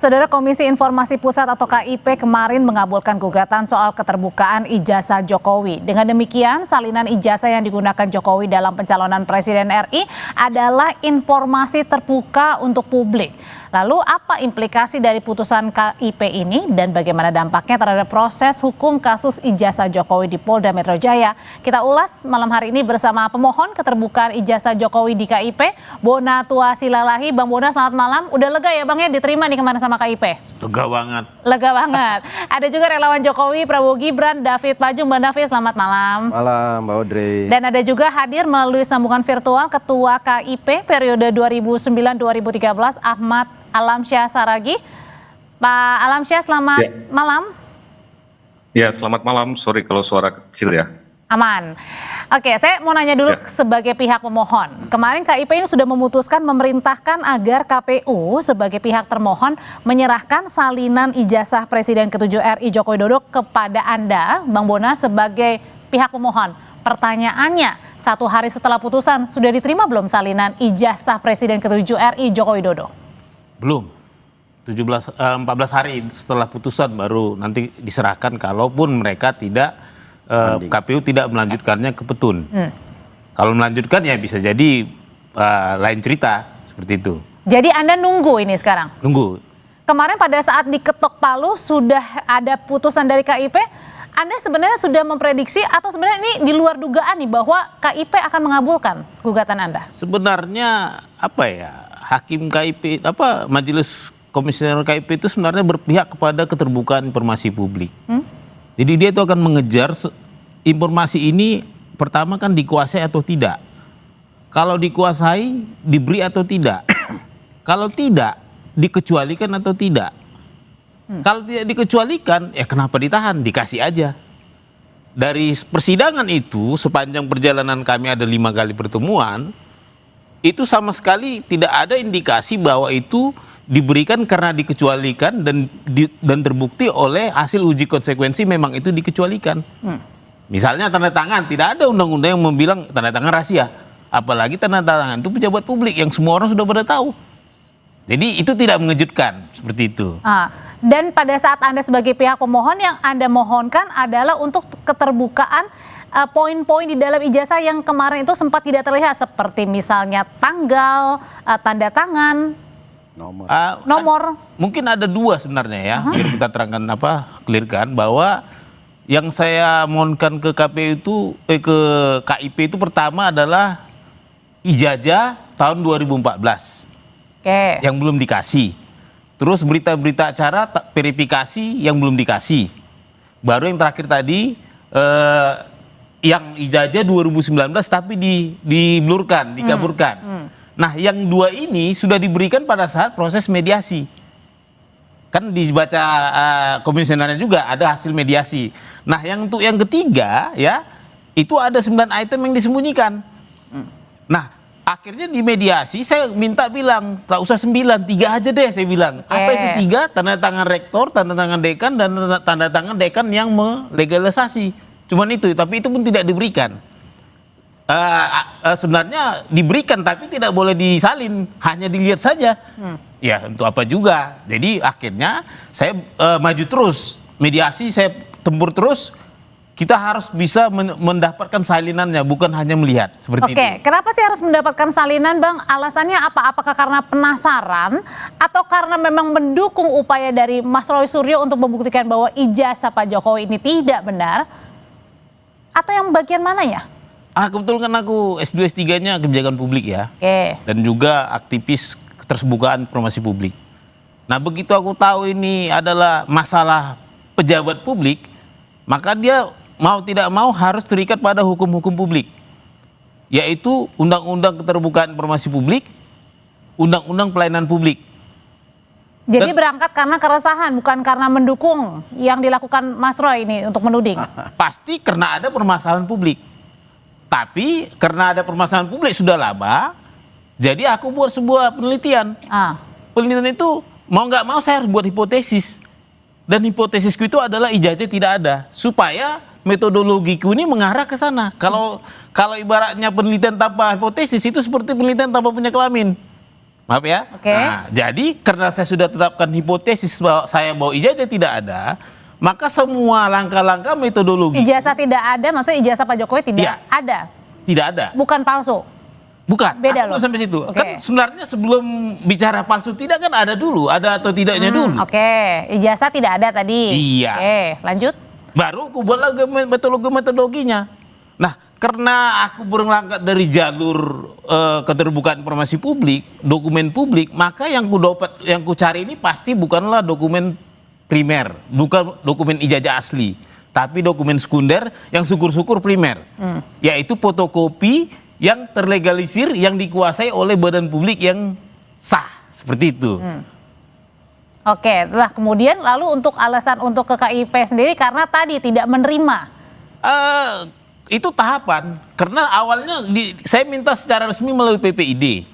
Saudara, Komisi Informasi Pusat atau KIP kemarin mengabulkan gugatan soal keterbukaan ijazah Jokowi. Dengan demikian, salinan ijazah yang digunakan Jokowi dalam pencalonan Presiden RI adalah informasi terbuka untuk publik. Lalu apa implikasi dari putusan KIP ini dan bagaimana dampaknya terhadap proses hukum kasus ijazah Jokowi di Polda Metro Jaya? Kita ulas malam hari ini bersama pemohon keterbukaan ijazah Jokowi di KIP, Bona Tua Silalahi. Bang Bona, selamat malam. Udah lega ya Bang ya diterima nih kemarin sama KIP? Lega banget. Lega banget. Ada juga relawan Jokowi, Prabowo Gibran, David Pajung. Bang David, selamat malam. Malam, Mbak Audrey. Dan ada juga hadir melalui sambungan virtual Ketua KIP periode 2009-2013, Ahmad Alamsyah Saragih. Pak Alamsyah, selamat malam. Ya, selamat malam. Sorry kalau suara kecil ya. Aman. Oke, saya mau nanya dulu sebagai pihak pemohon. Kemarin KIP ini sudah memutuskan memerintahkan agar KPU sebagai pihak termohon menyerahkan salinan ijazah Presiden ke-7 RI Joko Widodo kepada Anda, Bang Bona, sebagai pihak pemohon. Pertanyaannya, 1 hari setelah putusan, sudah diterima belum salinan ijazah Presiden ke-7 RI Joko Widodo? Belum. 14 hari setelah putusan baru nanti diserahkan kalaupun mereka tidak KPU tidak melanjutkannya ke petun. Kalau melanjutkan ya bisa jadi lain cerita seperti itu. Jadi Anda nunggu ini sekarang? Nunggu. Kemarin pada saat diketok palu sudah ada putusan dari KIP, Anda sebenarnya sudah memprediksi atau sebenarnya ini di luar dugaan nih bahwa KIP akan mengabulkan gugatan Anda? Sebenarnya apa ya, hakim KIP, majelis komisioner KIP itu sebenarnya berpihak kepada keterbukaan informasi publik. Jadi dia itu akan mengejar informasi ini pertama kan dikuasai atau tidak. Kalau dikuasai, diberi atau tidak. Kalau tidak, dikecualikan atau tidak. Kalau tidak dikecualikan, ya kenapa ditahan? Dikasih aja. Dari persidangan itu, sepanjang perjalanan kami ada 5 kali pertemuan, itu sama sekali tidak ada indikasi bahwa itu diberikan karena dikecualikan dan terbukti oleh hasil uji konsekuensi memang itu dikecualikan. Misalnya tanda tangan, tidak ada undang-undang yang membilang tanda tangan rahasia. Apalagi tanda tangan itu pejabat publik yang semua orang sudah pada tahu. Jadi itu tidak mengejutkan seperti itu. Dan pada saat Anda sebagai pihak pemohon yang Anda mohonkan adalah untuk keterbukaan poin-poin di dalam ijazah yang kemarin itu sempat tidak terlihat seperti misalnya tanggal, tanda tangan, nomor. Mungkin ada 2 sebenarnya ya. Biar kita terangkan clearkan bahwa yang saya mohonkan ke KPU itu ke KIP itu pertama adalah ijazah tahun 2014. Yang belum dikasih. Terus berita-berita acara verifikasi yang belum dikasih. Baru yang terakhir tadi yang ijazah 2019 tapi diblurkan, dikaburkan. Nah, yang 2 ini sudah diberikan pada saat proses mediasi. Kan dibaca komisionernya juga ada hasil mediasi. Nah, yang untuk yang ketiga ya, itu ada 9 item yang disembunyikan. Nah, akhirnya di mediasi saya minta bilang, tak usah 9, 3 aja deh saya bilang. Apa itu 3? Tanda tangan rektor, tanda tangan dekan, dan tanda tangan dekan yang melegalisasi. Cuman itu, tapi itu pun tidak diberikan. Sebenarnya diberikan tapi tidak boleh disalin, hanya dilihat saja. Ya untuk apa juga. Jadi akhirnya saya maju terus, mediasi saya tempur terus. Kita harus bisa mendapatkan salinannya, bukan hanya melihat seperti itu. Kenapa sih harus mendapatkan salinan, Bang? Alasannya apa? Apakah karena penasaran atau karena memang mendukung upaya dari Mas Roy Suryo untuk membuktikan bahwa ijazah Pak Jokowi ini tidak benar? Atau yang bagian mana ya? Kebetulan kan aku S2 S3-nya kebijakan publik ya. Dan juga aktivis keterbukaan informasi publik. Nah, begitu aku tahu ini adalah masalah pejabat publik, maka dia mau tidak mau harus terikat pada hukum-hukum publik. Yaitu Undang-Undang Keterbukaan Informasi Publik, Undang-Undang Pelayanan Publik. Jadi berangkat karena keresahan, bukan karena mendukung yang dilakukan Mas Roy ini untuk menuding? Pasti karena ada permasalahan publik. Tapi karena ada permasalahan publik sudah lama, jadi aku buat sebuah penelitian. Penelitian itu mau nggak mau saya harus buat hipotesis. Dan hipotesisku itu adalah ijazah tidak ada. Supaya metodologiku ini mengarah ke sana. Kalau ibaratnya penelitian tanpa hipotesis itu seperti penelitian tanpa punya kelamin. Maaf ya. Oke. Nah, jadi karena saya sudah tetapkan hipotesis bahwa ijazah tidak ada, maka semua langkah-langkah metodologi Ijazah tidak ada, maksudnya ijazah Pak Jokowi tidak Iya. ada, tidak ada. bukan palsu. Bukan. Beda Aku loh. belum sampai situ. Oke. Kan sebenarnya sebelum bicara palsu tidak kan ada dulu, ada atau tidaknya dulu. Oke, ijazah tidak ada tadi. Iya. Oke, lanjut. Baru aku buat lagi metodologinya. Nah, karena aku berangkat dari jalur keterbukaan informasi publik, dokumen publik, maka yang ku cari ini pasti bukanlah dokumen primer, bukan dokumen ijazah asli, tapi dokumen sekunder yang syukur-syukur primer, yaitu fotokopi yang terlegalisir, yang dikuasai oleh badan publik yang sah, seperti itu. Oke, lah kemudian lalu untuk alasan untuk ke KIP sendiri karena tadi tidak menerima. Itu tahapan, karena awalnya saya minta secara resmi melalui PPID,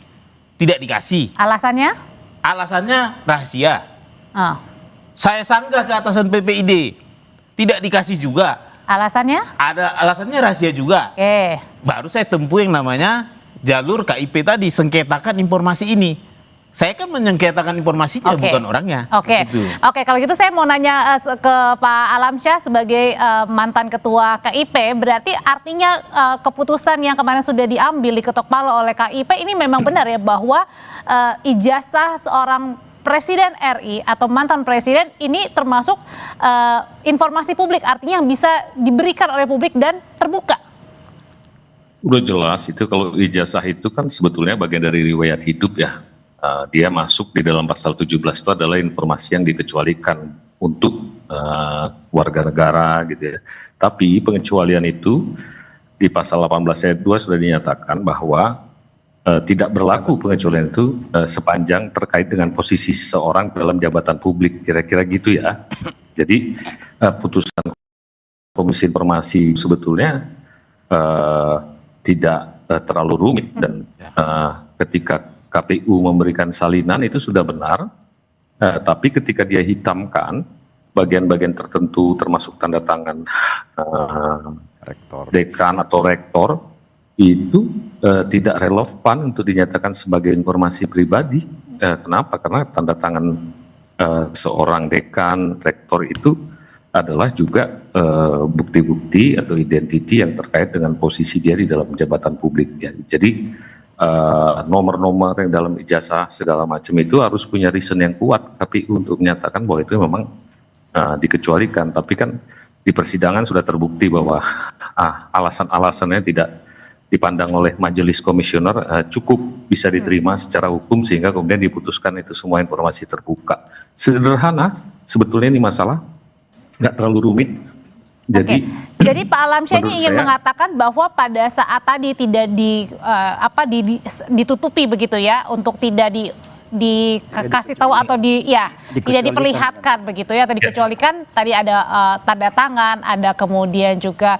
tidak dikasih. Alasannya? Alasannya rahasia. Ah. Saya sanggah ke atasan PPID, tidak dikasih juga. Alasannya? Ada alasannya rahasia juga. Oke. Baru saya tempuh yang namanya jalur KIP tadi, sengketakan informasi ini. Saya kan menyengketakan informasinya, Oke. bukan orangnya. Oke, Gitu. oke. Kalau gitu saya mau nanya ke Pak Alamsyah sebagai mantan ketua KIP, berarti artinya keputusan yang kemarin sudah diambil diketok palu oleh KIP ini memang benar ya bahwa ijazah seorang Presiden RI atau mantan presiden ini termasuk informasi publik, artinya yang bisa diberikan oleh publik dan terbuka. Udah jelas itu kalau ijazah itu kan sebetulnya bagian dari riwayat hidup ya. Dia masuk di dalam pasal 17 itu adalah informasi yang dikecualikan untuk warga negara gitu ya. Tapi pengecualian itu di pasal 18 ayat 2 sudah dinyatakan bahwa tidak berlaku pengecualian itu sepanjang terkait dengan posisi seseorang dalam jabatan publik, kira-kira gitu ya. Jadi putusan Komisi Informasi sebetulnya tidak terlalu rumit dan ketika KPU memberikan salinan itu sudah benar, tapi ketika dia hitamkan bagian-bagian tertentu termasuk tanda tangan dekan atau rektor itu tidak relevan untuk dinyatakan sebagai informasi pribadi. Kenapa? Karena tanda tangan seorang dekan, rektor itu adalah juga bukti-bukti atau identiti yang terkait dengan posisi dia di dalam jabatan publik. Ya. Jadi nomor-nomor yang dalam ijazah segala macam itu harus punya reason yang kuat KPU untuk menyatakan bahwa itu memang dikecualikan. Tapi kan di persidangan sudah terbukti bahwa alasan-alasannya tidak dipandang oleh majelis komisioner cukup bisa diterima secara hukum sehingga kemudian diputuskan itu semua informasi terbuka. Sederhana, sebetulnya ini masalah nggak terlalu rumit. Jadi, Jadi Pak Alamsyah ini ingin mengatakan bahwa pada saat tadi tidak ditutupi begitu ya, untuk tidak dikasih tahu atau tidak diperlihatkan begitu ya, atau dikecualikan. Tadi ada tanda tangan, ada kemudian juga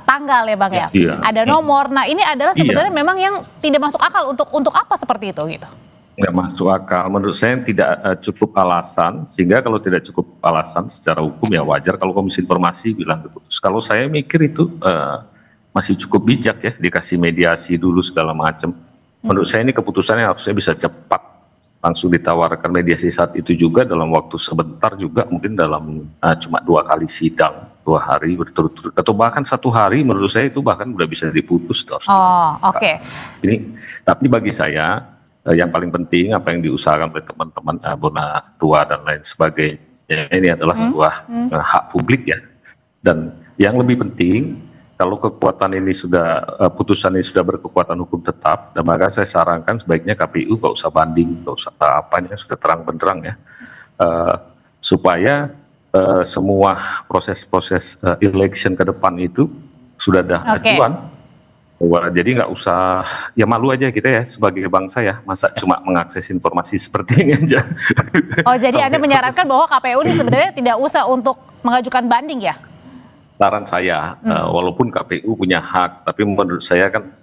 tanggal ya Bang ya, ada nomor. Nah ini adalah sebenarnya memang yang tidak masuk akal, untuk apa seperti itu gitu? Nggak masuk akal, menurut saya tidak cukup alasan, sehingga kalau tidak cukup alasan secara hukum ya wajar kalau Komisi Informasi bilang diputus. Kalau saya mikir itu masih cukup bijak ya, dikasih mediasi dulu segala macam. Menurut saya ini keputusannya harusnya bisa cepat, langsung ditawarkan mediasi saat itu juga dalam waktu sebentar juga, mungkin dalam cuma 2 kali sidang, 2 hari berturut-turut atau bahkan 1 hari, menurut saya itu bahkan udah bisa diputus. Oke. Ini tapi bagi saya yang paling penting apa yang diusahakan oleh teman-teman Bona Tua dan lain sebagainya ini adalah sebuah hak publik ya. Dan yang lebih penting, kalau kekuatan ini sudah putusan ini sudah berkekuatan hukum tetap, dan maka saya sarankan sebaiknya KPU nggak usah banding, nggak usah apanya, sudah terang benderang ya, supaya semua proses-proses election ke depan itu sudah ada acuan. Jadi nggak usah, ya malu aja kita ya sebagai bangsa ya, masa cuma mengakses informasi seperti ini aja. Oh jadi Anda menyarankan bahwa KPU ini sebenarnya tidak usah untuk mengajukan banding ya? Saran saya, walaupun KPU punya hak, tapi menurut saya kan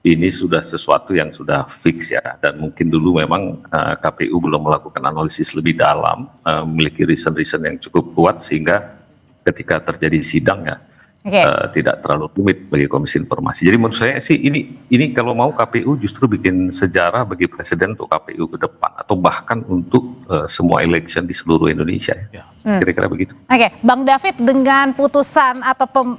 ini sudah sesuatu yang sudah fix ya, dan mungkin dulu memang KPU belum melakukan analisis lebih dalam, memiliki reason-reason yang cukup kuat sehingga ketika terjadi sidang ya, Oke. tidak terlalu rumit bagi Komisi Informasi. Jadi menurut saya sih ini kalau mau KPU justru bikin sejarah bagi Presiden untuk KPU ke depan atau bahkan untuk semua election di seluruh Indonesia. Ya. Kira-kira begitu. Oke, Bang David, dengan putusan atau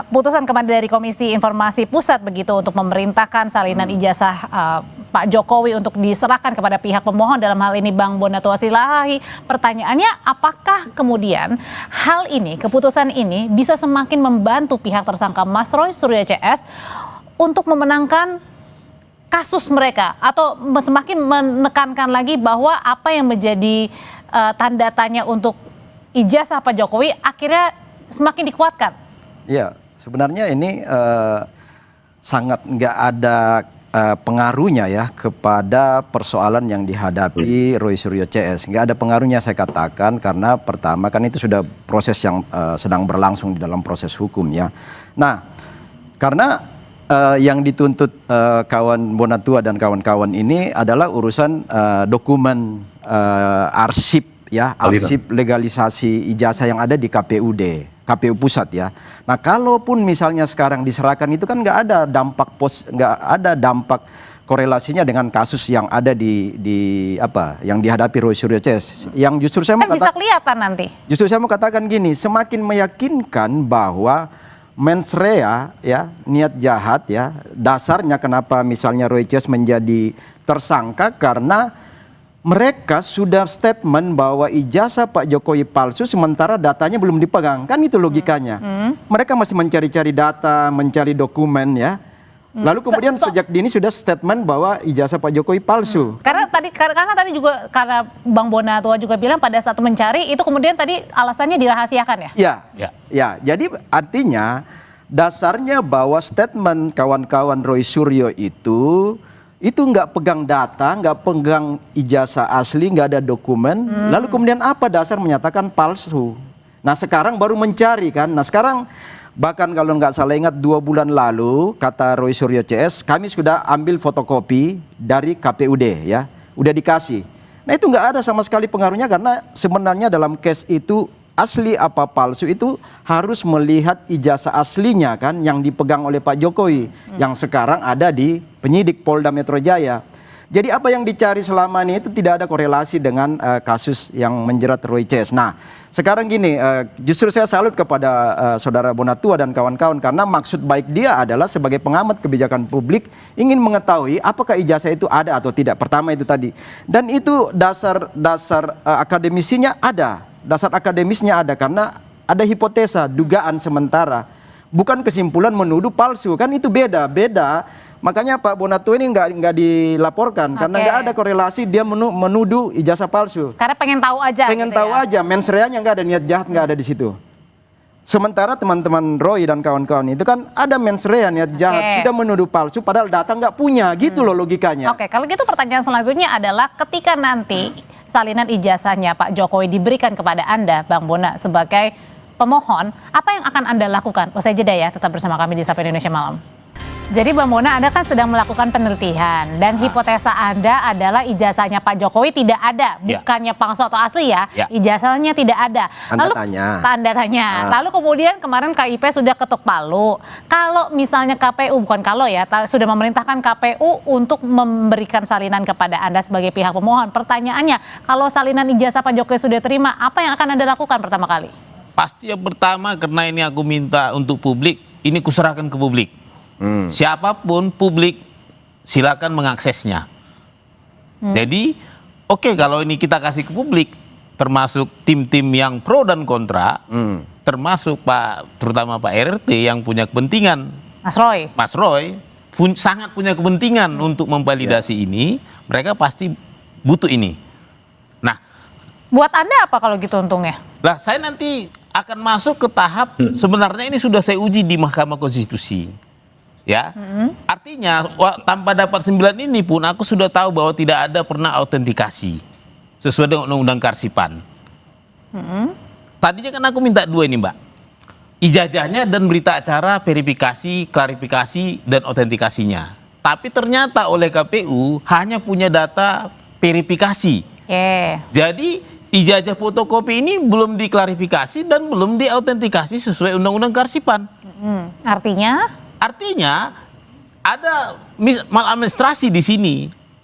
putusan kemarin dari Komisi Informasi Pusat begitu untuk memerintahkan salinan ijazah Pak Jokowi untuk diserahkan kepada pihak pemohon, dalam hal ini Bang Bonatua Silahi, pertanyaannya apakah kemudian hal ini, keputusan ini bisa semakin membantu pihak tersangka Mas Roy Suryo CS untuk memenangkan kasus mereka, atau semakin menekankan lagi bahwa apa yang menjadi tanda tanya untuk ijazah Pak Jokowi akhirnya semakin dikuatkan? Ya, sebenarnya ini sangat nggak ada pengaruhnya ya kepada persoalan yang dihadapi Roy Suryo CS. Nggak ada pengaruhnya saya katakan, karena pertama kan itu sudah proses yang sedang berlangsung di dalam proses hukum ya. Nah, karena yang dituntut kawan Bonatua dan kawan-kawan ini adalah urusan dokumen arsip ya, arsip legalisasi ijazah yang ada di KPU Pusat ya. Nah, kalaupun misalnya sekarang diserahkan itu kan nggak ada dampak korelasinya dengan kasus yang ada di yang dihadapi Roy Suryo CS. Yang justru saya mau bisa kelihatan nanti. Justru saya mau katakan gini, semakin meyakinkan bahwa mens rea ya, niat jahat ya, dasarnya kenapa misalnya Roy CS menjadi tersangka karena mereka sudah statement bahwa ijazah Pak Jokowi palsu sementara datanya belum dipegang. Kan itu logikanya. Mereka masih mencari-cari data, mencari dokumen ya. Lalu kemudian sejak dini sudah statement bahwa ijazah Pak Jokowi palsu. Karena tadi juga karena Bang Bonatua juga bilang pada saat mencari itu kemudian tadi alasannya dirahasiakan ya? Ya. Jadi artinya dasarnya bahwa statement kawan-kawan Roy Suryo itu nggak pegang data, nggak pegang ijazah asli, nggak ada dokumen. Lalu kemudian apa dasar menyatakan palsu? Nah, sekarang baru mencari kan. Nah, sekarang bahkan kalau nggak salah ingat 2 bulan lalu kata Roy Suryo CS, kami sudah ambil fotokopi dari KPUD ya, udah dikasih. Nah, itu nggak ada sama sekali pengaruhnya, karena sebenarnya dalam case itu asli apa palsu itu harus melihat ijazah aslinya kan yang dipegang oleh Pak Jokowi yang sekarang ada di penyidik Polda Metro Jaya. Jadi apa yang dicari selama ini itu tidak ada korelasi dengan kasus yang menjerat Roy CS. Nah, sekarang gini, justru saya salut kepada saudara Bonatua dan kawan-kawan, karena maksud baik dia adalah sebagai pengamat kebijakan publik ingin mengetahui apakah ijazah itu ada atau tidak. Pertama itu tadi. Dan itu dasar akademisinya ada. Dasar akademisnya ada, karena ada hipotesa, dugaan sementara, bukan kesimpulan menuduh palsu, kan itu beda. Makanya Pak Bonatua ini nggak dilaporkan karena nggak ada korelasi dia menuduh ijazah palsu. Karena pengen tahu aja. Aja, mens rea-nya nggak ada, niat jahat nggak ada di situ. Sementara teman-teman Roy dan kawan-kawan itu kan ada mens rea, niat jahat, sudah menuduh palsu padahal data nggak punya, gitu loh logikanya. Oke, kalau gitu pertanyaan selanjutnya adalah ketika nanti salinan ijazahnya Pak Jokowi diberikan kepada Anda, Bang Bona, sebagai pemohon, apa yang akan Anda lakukan? Usai jeda ya, tetap bersama kami di Sapa Indonesia Malam. Jadi Bang Bona, Anda kan sedang melakukan penelitian dan hipotesa Anda adalah ijazahnya Pak Jokowi tidak ada, bukannya palsu atau asli ya, ijazahnya tidak ada. Tanda tanya. Lalu kemudian kemarin KIP sudah ketuk palu. Kalau misalnya KPU, bukan kalau ya, sudah memerintahkan KPU untuk memberikan salinan kepada Anda sebagai pihak pemohon. Pertanyaannya, kalau salinan ijazah Pak Jokowi sudah terima, apa yang akan Anda lakukan pertama kali? Pasti yang pertama, karena ini aku minta untuk publik, ini kuserahkan ke publik. Siapapun publik silakan mengaksesnya. Jadi oke, kalau ini kita kasih ke publik, termasuk tim-tim yang pro dan kontra, termasuk terutama Pak RT yang punya kepentingan, Mas Roy sangat punya kepentingan untuk memvalidasi ini, mereka pasti butuh ini. Nah, buat Anda apa kalau gitu untungnya? Lah, saya nanti akan masuk ke tahap sebenarnya ini sudah saya uji di Mahkamah Konstitusi. Ya, artinya tanpa dapat 9 ini pun aku sudah tahu bahwa tidak ada pernah autentikasi sesuai dengan Undang-Undang Karsipan. Tadinya kan aku minta 2 ini, Mbak, ijazahnya dan berita acara verifikasi, klarifikasi dan autentikasinya. Tapi ternyata oleh KPU hanya punya data verifikasi. Jadi ijazah fotokopi ini belum diklarifikasi dan belum diautentikasi sesuai undang-undang kearsipan. Artinya? Artinya ada maladministrasi di sini.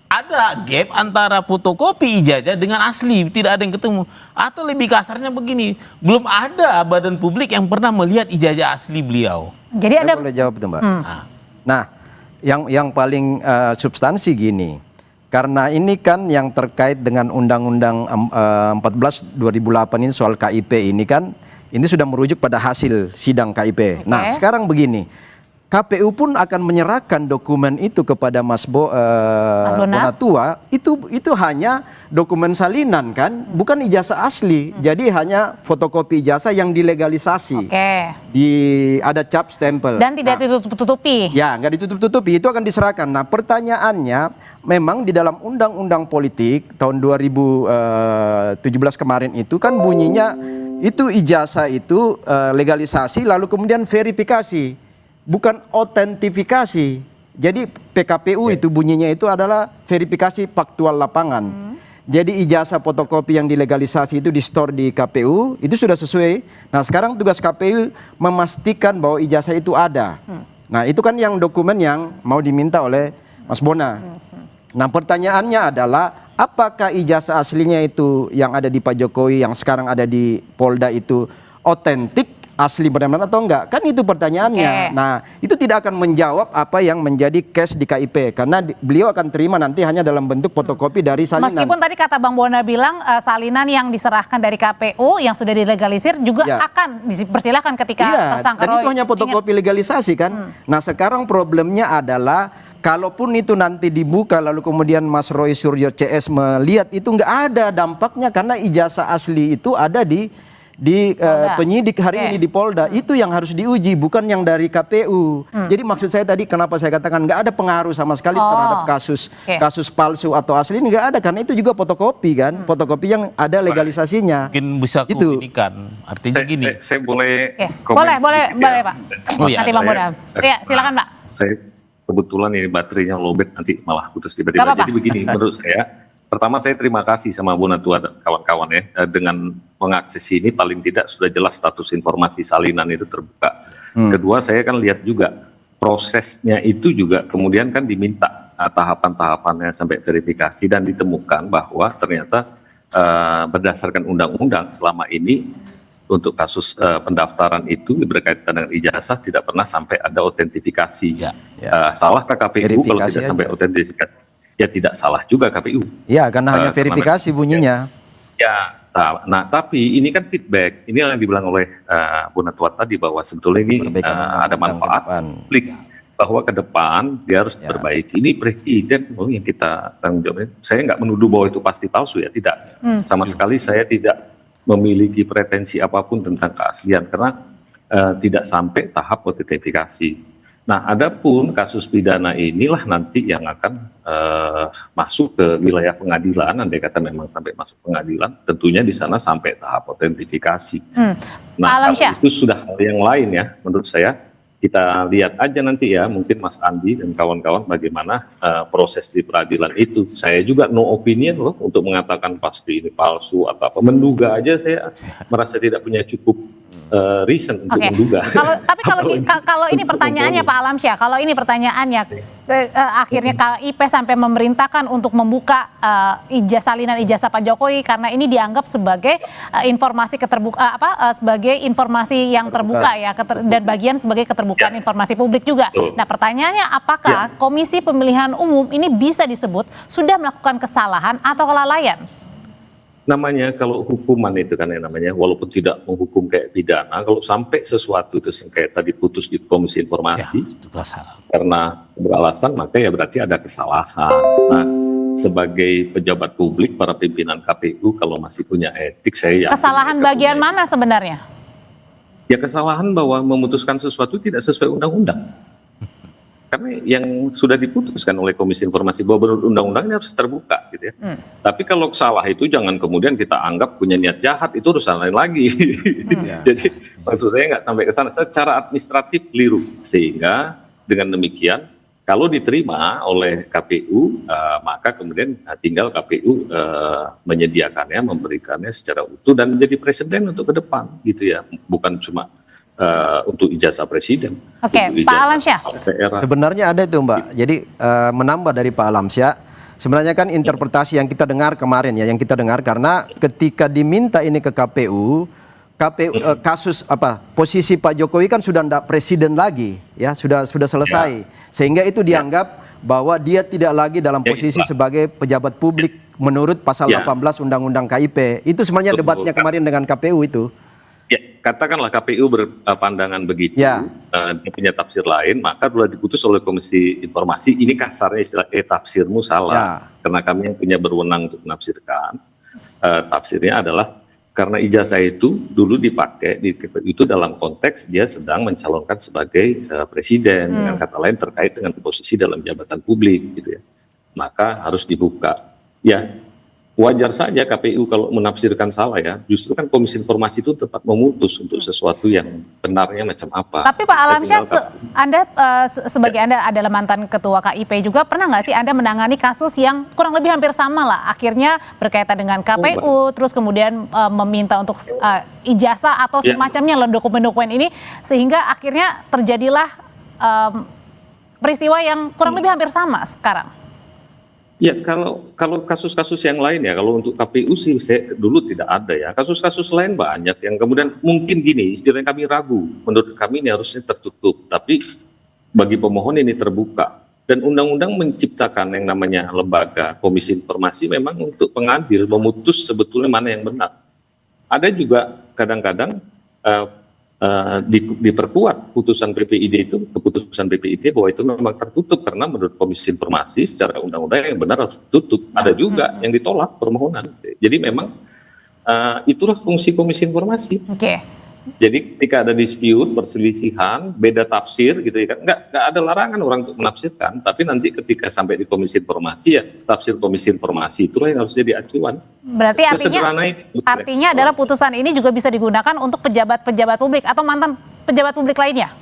Ada gap antara fotokopi ijazah dengan asli, tidak ada yang ketemu. Atau lebih kasarnya begini, belum ada badan publik yang pernah melihat ijazah asli beliau. Jadi Saya ada boleh jawab tuh, Mbak. Nah, yang paling substansi gini, karena ini kan yang terkait dengan Undang-Undang 14 2008 ini soal KIP ini kan, ini sudah merujuk pada hasil sidang KIP. Nah, sekarang begini, KPU pun akan menyerahkan dokumen itu kepada Mas Bonatua, itu hanya dokumen salinan kan, bukan ijazah asli. Jadi hanya fotokopi ijazah yang dilegalisasi. Ada cap stempel. Dan tidak ditutup-tutupi. Ya, nggak ditutup-tutupi, itu akan diserahkan. Nah, pertanyaannya memang di dalam undang-undang politik tahun 2017 kemarin itu kan bunyinya itu ijazah itu legalisasi lalu kemudian verifikasi. Bukan autentifikasi. Jadi PKPU itu bunyinya itu adalah verifikasi faktual lapangan. Jadi ijazah fotokopi yang dilegalisasi itu di store di KPU, itu sudah sesuai. Nah, sekarang tugas KPU memastikan bahwa ijazah itu ada. Nah, itu kan yang dokumen yang mau diminta oleh Mas Bona. Nah, pertanyaannya adalah apakah ijazah aslinya itu yang ada di Pak Jokowi, yang sekarang ada di Polda itu otentik? Asli benar-benar atau enggak? Kan itu pertanyaannya. Nah, itu tidak akan menjawab apa yang menjadi case di KIP karena beliau akan terima nanti hanya dalam bentuk fotokopi dari salinan. Meskipun tadi kata Bang Bona bilang salinan yang diserahkan dari KPU yang sudah dilegalisir juga akan dipersilahkan ketika tersangka dan itu hanya fotokopi legalisasi kan. Nah, sekarang problemnya adalah kalaupun itu nanti dibuka lalu kemudian Mas Roy Suryo CS melihat itu enggak ada dampaknya karena ijazah asli itu ada di penyidik hari ini di Polda. Itu yang harus diuji, bukan yang dari KPU. Jadi maksud saya tadi kenapa saya katakan nggak ada pengaruh sama sekali terhadap kasus palsu atau asli ini nggak ada karena itu juga fotokopi kan, fotokopi yang ada legalisasinya. Mungkin bisa komunikan. Artinya gini. Saya boleh boleh Pak. Nanti Bang Bona. Ya, silakan Pak. Saya kebetulan ini baterainya lowbat nanti malah putus tiba-tiba. Jadi begini menurut saya. Pertama saya terima kasih sama Bonatua dan kawan-kawan ya dengan mengakses ini paling tidak sudah jelas status informasi salinan itu terbuka. Kedua saya kan lihat juga prosesnya itu juga kemudian kan diminta tahapan-tahapannya sampai verifikasi dan ditemukan bahwa ternyata berdasarkan undang-undang selama ini untuk kasus pendaftaran itu berkaitan dengan ijazah tidak pernah sampai ada autentifikasi. Salah KPU kalau tidak sampai autentifikasi? Ya tidak salah juga KPU. Ya, karena hanya verifikasi bunyinya. Ya, nah tapi ini kan feedback. Ini yang dibilang oleh Bonatua tadi bahwa sebetulnya ini ada manfaat publik. Bahwa ke depan dia harus perbaiki. Ini presiden yang kita tanggung jawab. Saya nggak menuduh bahwa itu pasti palsu ya, tidak. Sama sekali saya tidak memiliki pretensi apapun tentang keaslian karena tidak sampai tahap autentifikasi. Nah, adapun kasus pidana inilah nanti yang akan masuk ke wilayah pengadilan. Andai kata memang sampai masuk pengadilan, tentunya di sana sampai tahap autentifikasi. Nah, kalau itu sudah hal yang lain ya, menurut saya kita lihat aja nanti ya, mungkin Mas Andi dan kawan-kawan bagaimana proses di peradilan itu. Saya juga no opinion loh untuk mengatakan pasti ini palsu atau apa. Menduga aja saya merasa tidak punya cukup reason untuk menduga. Tapi kalau ini pertanyaannya Pak Alamsyah, kalau ini pertanyaannya akhirnya KIP sampai memerintahkan untuk membuka salinan ijazah Pak Jokowi karena ini dianggap sebagai informasi sebagai informasi yang terbuka ya dan bagian sebagai keterbukaan informasi publik juga. Nah, pertanyaannya apakah Komisi Pemilihan Umum ini bisa disebut sudah melakukan kesalahan atau kelalaian? Namanya kalau hukuman itu kan yang namanya walaupun tidak menghukum kayak pidana, kalau sampai sesuatu itu kayak tadi putus di Komisi Informasi karena beralasan maka ya berarti ada kesalahan. Nah, sebagai pejabat publik para pimpinan KPU kalau masih punya etik saya kesalahan bagian mana sebenarnya? Ya kesalahan bahwa memutuskan sesuatu tidak sesuai undang-undang. Karena yang sudah diputuskan oleh Komisi Informasi bahwa undang-undangnya harus terbuka gitu ya. Tapi kalau salah itu jangan kemudian kita anggap punya niat jahat, itu urusan lain lagi. Jadi maksud saya nggak sampai ke sana. Secara administratif keliru. Sehingga dengan demikian Kalau diterima oleh KPU, maka kemudian tinggal KPU menyediakannya, memberikannya secara utuh dan menjadi presiden untuk ke depan, gitu ya. Bukan cuma untuk ijazah presiden. Oke, Pak Alamsyah. Sebenarnya ada itu Mbak. Jadi menambah dari Pak Alamsyah, sebenarnya kan interpretasi yang kita dengar kemarin ya, yang kita dengar karena ketika diminta ini ke KPU, kasus posisi Pak Jokowi kan sudah tidak presiden lagi ya, sudah selesai, sehingga itu dianggap bahwa dia tidak lagi dalam posisi sebagai pejabat publik menurut pasal 18 Undang-Undang KIP. Itu sebenarnya debatnya kemarin dengan KPU itu. Ya, katakanlah KPU berpandangan begitu, dia punya tafsir lain, maka telah diputus oleh Komisi Informasi. Ini kasarnya istilah tafsirmu salah, karena kami yang punya berwenang untuk menafsirkan. Tafsirnya adalah karena ijazah itu dulu dipakai itu dalam konteks dia sedang mencalonkan sebagai presiden, dengan kata lain terkait dengan posisi dalam jabatan publik, gitu ya. Maka harus dibuka. Ya, wajar saja KPU kalau menafsirkan salah ya. Justru kan Komisi Informasi itu tetap memutus untuk sesuatu yang benarnya macam apa. Tapi Pak Alamsyah, Anda sebagai Anda adalah mantan ketua KIP juga, pernah nggak sih Anda menangani kasus yang kurang lebih hampir sama lah, akhirnya berkaitan dengan KPU, terus kemudian meminta untuk ijazah atau semacamnya lah dokumen-dokumen ini, sehingga akhirnya terjadilah peristiwa yang kurang lebih hampir sama sekarang? Ya, kalau kasus-kasus yang lain ya, kalau untuk KPU sih saya dulu tidak ada ya. Kasus-kasus lain banyak yang kemudian mungkin gini, istilahnya kami ragu. Menurut kami ini harusnya tertutup, tapi bagi pemohon ini terbuka. Dan undang-undang menciptakan yang namanya lembaga Komisi Informasi memang untuk pengadil, memutus sebetulnya mana yang benar. Ada juga kadang-kadang diperkuat putusan PPID itu, keputusan PPID bahwa itu memang tertutup karena menurut Komisi Informasi secara undang-undang yang benar harus ditutup. Ada juga yang ditolak permohonan. Jadi memang itulah fungsi Komisi Informasi. Jadi ketika ada dispute, perselisihan, beda tafsir gitu ya kan, nggak ada larangan orang untuk menafsirkan, tapi nanti ketika sampai di Komisi Informasi ya tafsir Komisi Informasi itulah yang harus jadi acuan. Berarti artinya adalah putusan ini juga bisa digunakan untuk pejabat-pejabat publik atau mantan pejabat publik lainnya?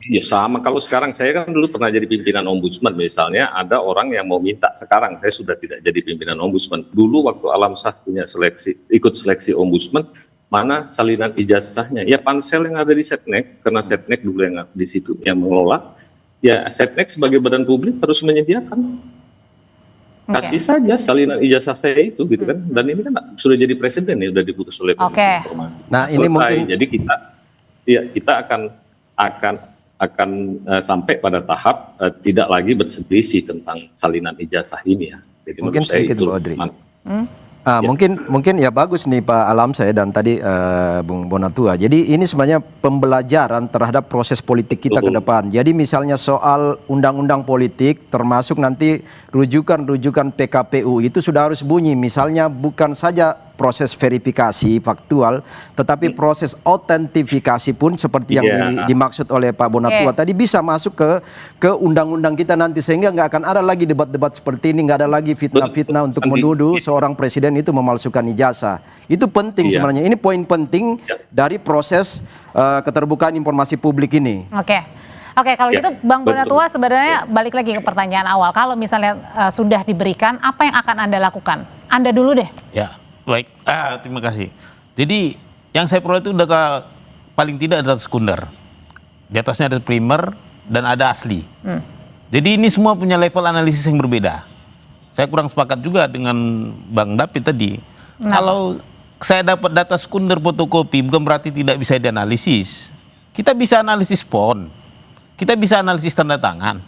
Ya sama, kalau sekarang saya kan dulu pernah jadi pimpinan ombudsman misalnya, ada orang yang mau minta, sekarang saya sudah tidak jadi pimpinan ombudsman. Dulu waktu Alamsyah punya ikut seleksi ombudsman, mana salinan ijazahnya? Ya pansel yang ada di Setnek, karena Setnek dulu yang di situ yang mengelola. Ya Setnek sebagai badan publik harus menyediakan. Kasih saja salinan ijazah saya itu, gitu kan. Dan ini kan sudah jadi presiden ya, sudah diputus oleh Komisi Informasi. Nah, ini mungkin jadi kita akan sampai pada tahap tidak lagi berselisih tentang salinan ijazah ini ya. Jadi mungkin sedikit Bu Audrey. Ya. Mungkin ya bagus nih Pak Alamsyah dan tadi Bung Bonatua. Jadi ini sebenarnya pembelajaran terhadap proses politik kita ke depan. Jadi misalnya soal undang-undang politik termasuk nanti rujukan PKPU itu sudah harus bunyi. Misalnya bukan saja proses verifikasi faktual, tetapi proses autentifikasi pun seperti yang dimaksud oleh Pak Bonatua tadi bisa masuk ke undang-undang kita nanti, sehingga nggak akan ada lagi debat-debat seperti ini, nggak ada lagi fitnah-fitnah untuk menuduh seorang presiden itu memalsukan ijazah. Itu penting sebenarnya. Ini poin penting dari proses keterbukaan informasi publik ini. Oke, kalau gitu Bang Bonatua sebenarnya balik lagi ke pertanyaan awal. Kalau misalnya sudah diberikan, apa yang akan Anda lakukan? Anda dulu deh. Ya, baik. Terima kasih. Jadi yang saya peroleh itu data paling tidak data sekunder. Di atasnya ada primer dan ada asli. Jadi ini semua punya level analisis yang berbeda. Saya kurang sepakat juga dengan Bang David tadi. Kalau saya dapat data sekunder fotokopi bukan berarti tidak bisa dianalisis. Kita bisa analisis PON. Kita bisa analisis tanda tangan,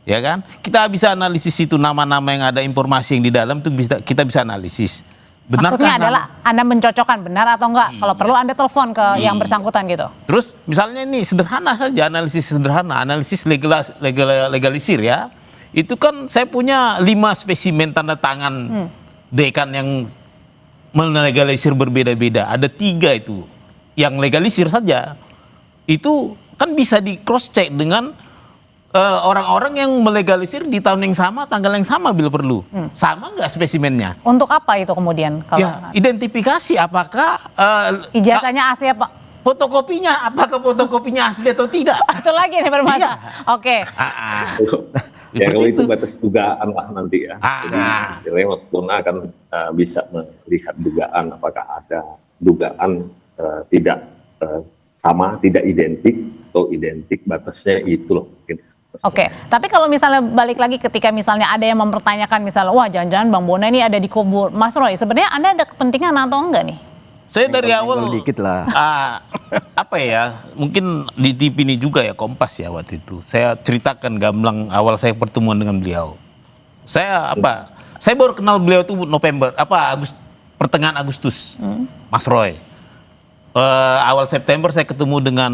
ya kan? Kita bisa analisis itu nama-nama yang ada informasi yang di dalam itu kita bisa analisis. Maksudnya adalah Anda mencocokkan benar atau enggak? Kalau perlu Anda telepon ke yang bersangkutan gitu. Terus misalnya ini sederhana saja, analisis sederhana, analisis legalisir ya. Itu kan saya punya 5 spesimen tanda tangan dekan yang melegalisir berbeda-beda. Ada 3 itu yang legalisir saja. Itu kan bisa di cross check dengan orang-orang yang melegalisir di tahun yang sama, tanggal yang sama bila perlu. Sama nggak spesimennya? Untuk apa itu kemudian? Kalau ya, identifikasi apakah ijazahnya asli apa fotokopinya, apakah fotokopinya asli atau tidak? Itu lagi nih bermasalah. Oke. Ya kalau Seperti itu batas dugaan lah nanti ya. Jadi istilahnya Mas Bona akan bisa melihat dugaan apakah ada dugaan tidak sama, tidak identik atau identik, batasnya itu loh mungkin. Oke, tapi kalau misalnya balik lagi ketika misalnya ada yang mempertanyakan misalnya, wah jangan-jangan Bang Bona ini ada di kubu Mas Roy, sebenarnya Anda ada kepentingan atau enggak nih? Saya dari awal dikit lah. apa ya, mungkin di TV ini juga ya, Kompas ya waktu itu. Saya ceritakan gamblang awal saya pertemuan dengan beliau. Saya baru kenal beliau itu November, pertengahan Agustus, Mas Roy. Awal September saya ketemu dengan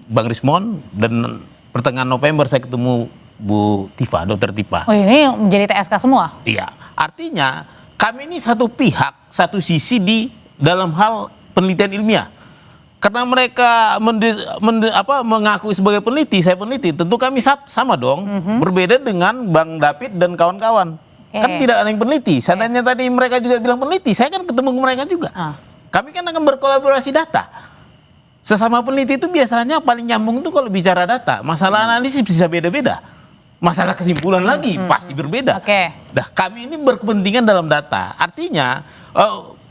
Bang Rismon, dan pertengahan November saya ketemu Bu Tifa, Dr. Tifa. Oh ini menjadi TSK semua? Iya, artinya kami ini satu pihak, satu sisi di dalam hal penelitian ilmiah. Karena mereka mengaku sebagai peneliti, saya peneliti, tentu kami sama dong. Berbeda dengan Bang David dan kawan-kawan. Kan tidak ada yang peneliti. Seandainya tadi mereka juga bilang peneliti, saya kan ketemu mereka juga. Kami kan akan berkolaborasi data. Sesama peneliti itu biasanya paling nyambung tuh kalau bicara data. Masalah analisis bisa beda-beda. Masalah kesimpulan lagi pasti berbeda. Nah, kami ini berkepentingan dalam data. Artinya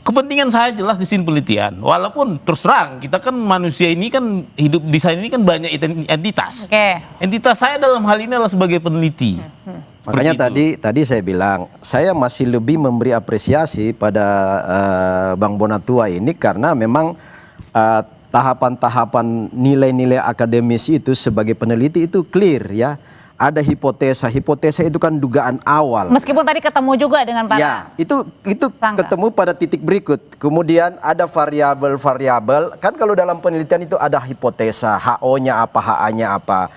kepentingan saya jelas di sini penelitian. Walaupun terus terang kita kan manusia ini kan hidup di sana ini kan banyak entitas. Entitas saya dalam hal ini adalah sebagai peneliti. Makanya tadi saya bilang saya masih lebih memberi apresiasi pada Bang Bonatua ini karena memang tahapan-tahapan nilai-nilai akademis itu sebagai peneliti itu clear ya. Ada hipotesa itu kan dugaan awal. Meskipun tadi ketemu juga dengan para ya, itu ketemu pada titik berikut. Kemudian ada variabel-variabel. Kan kalau dalam penelitian itu ada hipotesa, HO-nya apa, HA-nya apa.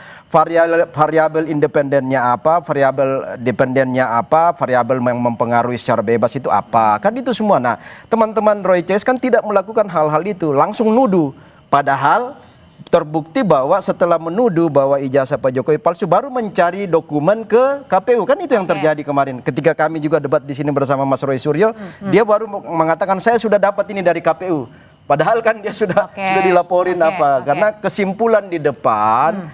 Variabel independennya apa, variabel dependennya apa, variabel yang mempengaruhi secara bebas itu apa. Kan itu semua. Nah, teman-teman Roy Case kan tidak melakukan hal-hal itu, langsung nuduh. Padahal terbukti bahwa setelah menuduh bahwa ijazah Pak Jokowi palsu baru mencari dokumen ke KPU. Kan itu yang terjadi kemarin. Ketika kami juga debat di sini bersama Mas Roy Suryo, dia baru mengatakan saya sudah dapat ini dari KPU. Padahal kan dia sudah dilaporin karena kesimpulan di depan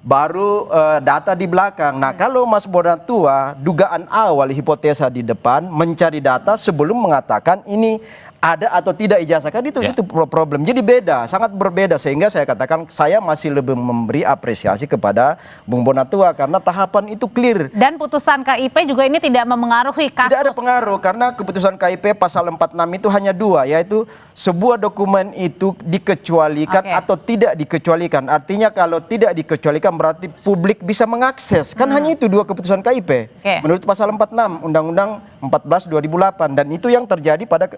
baru data di belakang. Nah, kalau Mas Bonatua dugaan awal hipotesa di depan, mencari data sebelum mengatakan ini ada atau tidak ijazah, kan itu problem. Jadi beda, sangat berbeda, sehingga saya katakan saya masih lebih memberi apresiasi kepada Bung Bonatua karena tahapan itu clear. Dan putusan KIP juga ini tidak memengaruhi kasus. Tidak ada pengaruh karena keputusan KIP pasal 46 itu hanya dua, yaitu sebuah dokumen itu dikecualikan atau tidak dikecualikan. Artinya kalau tidak dikecualikan berarti publik bisa mengakses. Kan hanya itu dua keputusan KIP. Menurut pasal 46 Undang-Undang 14 2008, dan itu yang terjadi pada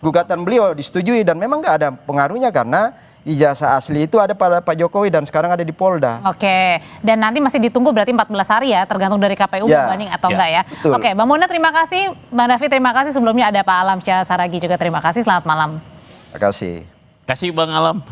gugatan beliau disetujui, dan memang nggak ada pengaruhnya karena ijazah asli itu ada pada Pak Jokowi dan sekarang ada di Polda. Dan nanti masih ditunggu berarti 14 hari ya, tergantung dari KPU membanding atau enggak ya. Betul. Bang Bona terima kasih, Bang David terima kasih, sebelumnya ada Pak Alam Syah Saragi juga terima kasih, selamat malam. Terima kasih. Kasih Bang Alam.